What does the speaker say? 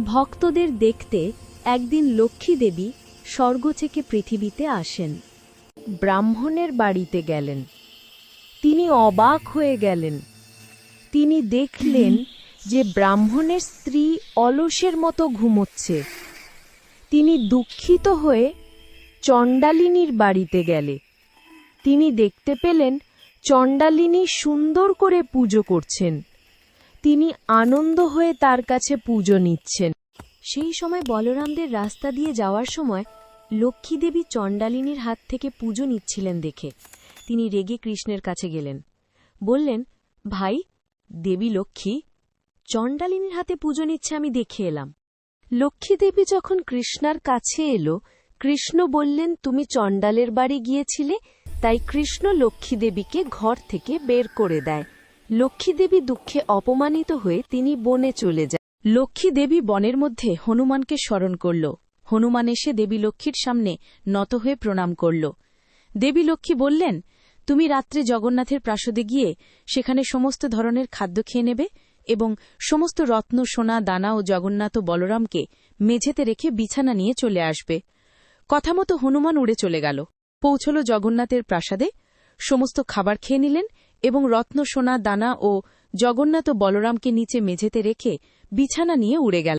ভক্তদের দেখতে একদিন লক্ষ্মী দেবী স্বর্গ থেকে পৃথিবীতে আসেন। ব্রাহ্মণের বাড়িতে গেলেন। তিনি অবাক হয়ে গেলেন। তিনি দেখলেন যে ব্রাহ্মণের স্ত্রী অলসের মতো ঘুমোচ্ছে। তিনি দুঃখিত হয়ে চণ্ডালিনীর বাড়িতে গেলে তিনি দেখতে পেলেন চণ্ডালিনী সুন্দর করে পুজো করছেন। তিনি আনন্দ হয়ে তার কাছে পুজো নিচ্ছেন। সেই সময় বলরামদের রাস্তা দিয়ে যাওয়ার সময় লক্ষ্মী দেবী চণ্ডালিনীর হাত থেকে পুজো নিচ্ছিলেন দেখে তিনি রেগে কৃষ্ণের কাছে গেলেন। বললেন, ভাই, দেবী লক্ষ্মী চণ্ডালিনীর হাতে পুজো নিচ্ছে আমি দেখে এলাম। লক্ষ্মী দেবী যখন কৃষ্ণার কাছে এলো, কৃষ্ণ বললেন, তুমি চণ্ডালের বাড়ি গিয়েছিলে, তাই কৃষ্ণ লক্ষ্মী দেবীকে ঘর থেকে বের করে দেয়। লক্ষ্মী দেবী দুঃখে অপমানিত হয়ে তিনি বনে চলে যায়। লক্ষ্মী দেবী বনের মধ্যে হনুমানকে স্মরণ করল। হনুমান এসে দেবী লক্ষ্মীর সামনে নত হয়ে প্রণাম করল। দেবী লক্ষ্মী বললেন, তুমি রাত্রে জগন্নাথের প্রাসাদে গিয়ে সেখানে সমস্ত ধরনের খাদ্য খেয়ে নেবে এবং সমস্ত রত্ন, সোনা, দানা ও জগন্নাথ ও বলরামকে মেঝেতে রেখে বিছানা নিয়ে চলে আসবে। কথামতো হনুমান উড়ে চলে গেল। পৌঁছল জগন্নাথের প্রাসাদে, সমস্ত খাবার খেয়ে নিলেন এবং রত্ন, সোনা, দানা ও জগন্নাথ ও বলরামকে নিচে মেঝেতে রেখে বিছানা নিয়ে উড়ে গেল।